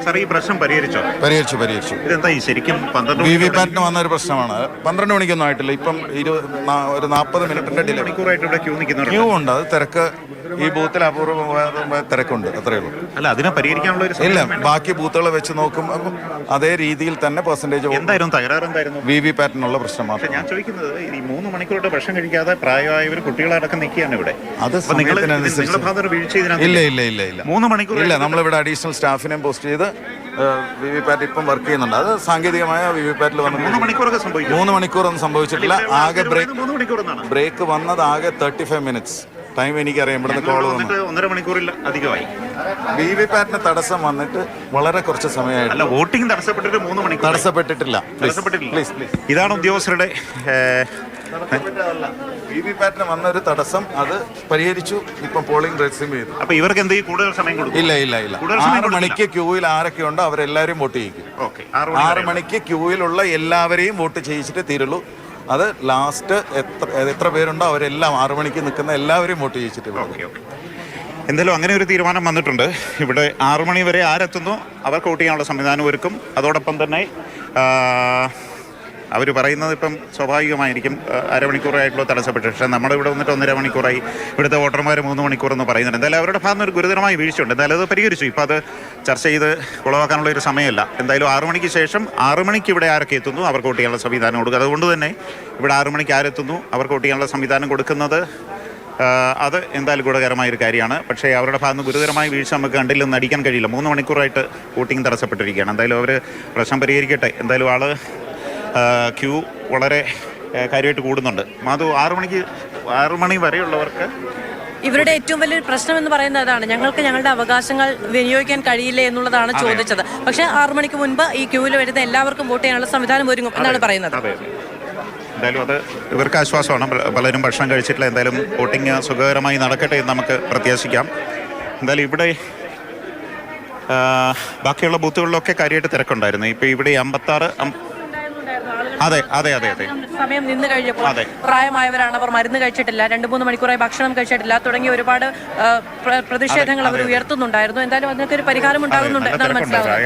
Sir ഈ പ്രശ്നം പരിഹരിച്ചു. ഇതെന്താ ഈ ശരിക്കും വിവിപാറ്റിന് വന്ന ഒരു പ്രശ്നമാണ്. 12 മണിക്കൊന്നും ആയിട്ടില്ല. ഇപ്പം ഒരു 40 മിനിറ്റിന്റെ ഡിലേ. മണിക്കൂറായിട്ട് ഇവിടെ ക്യൂ ഉണ്ട്. അത് തിരക്ക് ഈ ബൂത്തിൽ അപൂർവം തിരക്കുണ്ട്. അത്രയേ ഉള്ളൂ. അല്ല, അതിനെ പരിഹരിക്കാനുള്ള ഒരു ഇല്ല. ബാക്കി ബൂത്തുകളെ വെച്ച് നോക്കുമ്പോൾ അതേ രീതിയിൽ തന്നെ പെർസെന്റേജ് എന്തായിരുന്നു വിവിപാറ്റിനുള്ള പ്രശ്നം മാത്രം. ഞാൻ ചോദിക്കുന്നത് ഈ 3 മണിക്കൂറായിട്ട് ഭക്ഷണം കഴിക്കാതെ പ്രായമായവർ കുട്ടികളടക്കം നിൽക്കുകയാണ് ഇവിടെ. അത് ഇല്ല 3 മണിക്കൂർ ഇല്ല. നമ്മളിവിടെ അഡീഷണൽ സ്റ്റാഫിനെയും പോസ്റ്റ് ചെയ്ത് വിവിപാറ്റ് ഇപ്പം വർക്ക് ചെയ്യുന്നുണ്ട്. അത് സാങ്കേതികമായ വിവിപാറ്റിൽ വന്ന് 3 മണിക്കൂറൊന്നും സംഭവിച്ചിട്ടില്ല. ആകെ ബ്രേക്ക് വന്നത് ആകെ 35 മിനിറ്റ്സ് ടൈം. എനിക്കറിയാം ഇവിടുന്ന് കോൾ വന്നു 1.5 മണിക്കൂറിൽ അധികമായി. വിവിപാറ്റിന് തടസ്സം വന്നിട്ട് വളരെ കുറച്ച് സമയമായിട്ടില്ല. വോട്ടിംഗ് തടസ്സപ്പെട്ടിട്ട് 3 മണിക്കൂർ തടസ്സപ്പെട്ടിട്ടില്ല. ഇതാണ് ഉദ്യോഗസ്ഥരുടെ വിവിപാറ്റിന് വന്ന ഒരു തടസ്സം. അത് പരിഹരിച്ചു. ഇപ്പം പോളിംഗ് റെസ്യൂം ചെയ്തു. അപ്പൊ ഇവർക്ക് എന്ത് കൂടുതൽ സമയം കൊടുക്കും? ഇല്ല 6 മണിക്ക് ക്യൂവിൽ ആരൊക്കെ ഉണ്ടോ അവരെല്ലാവരും വോട്ട് ചെയ്യിക്കും. 6 മണിക്ക് ക്യൂവിലുള്ള എല്ലാവരെയും വോട്ട് ചെയ്യിച്ചിട്ട് തീരുള്ളൂ. അത് ലാസ്റ്റ് എത്ര പേരുണ്ടോ അവരെല്ലാം 6 മണിക്ക് നിൽക്കുന്ന എല്ലാവരും വോട്ട് ചെയ്യിച്ചിട്ട്. എന്തായാലും അങ്ങനെ ഒരു തീരുമാനം വന്നിട്ടുണ്ട്. ഇവിടെ 6 മണി വരെ ആരെത്തുന്നു അവർക്ക് വോട്ട് ചെയ്യാനുള്ള സംവിധാനം ഒരുക്കും. അതോടൊപ്പം തന്നെ അവർ പറയുന്നത് ഇപ്പം സ്വാഭാവികമായിരിക്കും അരമണിക്കൂറായിട്ടുള്ള തടസ്സപ്പെട്ടു. പക്ഷേ നമ്മുടെ ഇവിടെ വന്നിട്ട് 1.5 മണിക്കൂറായി. ഇവിടുത്തെ വോട്ടർമാർ 3 മണിക്കൂറെന്ന് പറയുന്നുണ്ട്. എന്തായാലും അവരുടെ ഭാഗത്ത് ഒരു ഗുരുതരമായ വീഴ്ചയുണ്ട്. എന്തായാലും അത് പരിഹരിച്ചു. ഇപ്പോൾ അത് ചർച്ച ചെയ്ത് കുളവാക്കാനുള്ള ഒരു സമയമല്ല. എന്തായാലും 6 മണിക്ക് ശേഷം 6 മണിക്ക് ഇവിടെ ആരൊക്കെ എത്തുന്നു അവർക്ക് വോട്ട് ചെയ്യാനുള്ള സംവിധാനം കൊടുക്കുക. അതുകൊണ്ട് തന്നെ ഇവിടെ 6 മണിക്ക് ആരെത്തുന്നു അവർക്ക് വോട്ട് ചെയ്യാനുള്ള സംവിധാനം കൊടുക്കുന്നത് അത് എന്തായാലും ഗുണകരമായൊരു കാര്യമാണ്. പക്ഷേ അവരുടെ ഭാഗത്ത് ഗുരുതരമായ വീഴ്ച നമുക്ക് കണ്ടില്ലെന്ന് അടിക്കാൻ കഴിയില്ല. 3 മണിക്കൂറായിട്ട് വോട്ടിംഗ് തടസ്സപ്പെട്ടിരിക്കുകയാണ്. എന്തായാലും അവർ പ്രശ്നം പരിഹരിക്കട്ടെ. എന്തായാലും ക്യൂ വളരെ കാര്യമായിട്ട് കൂടുന്നുണ്ട്. മാധു, 6 മണി വരെയുള്ളവർക്ക് ഇവരുടെ ഏറ്റവും വലിയൊരു പ്രശ്നം എന്ന് പറയുന്നത് അതാണ്. ഞങ്ങൾക്ക് ഞങ്ങളുടെ അവകാശങ്ങൾ വിനിയോഗിക്കാൻ കഴിയില്ല എന്നുള്ളതാണ് ചോദിച്ചത്. പക്ഷേ 6 മണിക്ക് മുൻപ് ഈ ക്യൂവിൽ വരുന്ന എല്ലാവർക്കും വോട്ട് ചെയ്യാനുള്ള സംവിധാനം ഒരുങ്ങും എന്നാണ് പറയുന്നത്. എന്തായാലും അത് ഇവർക്ക് ആശ്വാസമാണ്. പലരും ഭക്ഷണം കഴിച്ചിട്ടില്ല. എന്തായാലും വോട്ടിംഗ് സുഖകരമായി നടക്കട്ടെ എന്ന് നമുക്ക് പ്രത്യാശിക്കാം. എന്തായാലും ഇവിടെ ബാക്കിയുള്ള ബൂത്തുകളിലൊക്കെ കാര്യമായിട്ട് തിരക്കുണ്ടായിരുന്നു. ഇപ്പോൾ ഇവിടെ 56 അതെ സമയം നിന്ന് കഴിഞ്ഞപ്പോൾ പ്രായമായവരാണ്, അവർ മരുന്ന് കഴിച്ചിട്ടില്ല, 2-3 മണിക്കൂറായി ഭക്ഷണം കഴിച്ചിട്ടില്ല തുടങ്ങിയ ഒരുപാട് പ്രതിഷേധങ്ങൾ അവർ ഉയർത്തുന്നുണ്ടായിരുന്നു. എന്തായാലും അതിനൊക്കെ ഒരു പരിഹാരം ഉണ്ടാകുന്നുണ്ട് എന്നാണ് മനസ്സിലാവുന്നത്.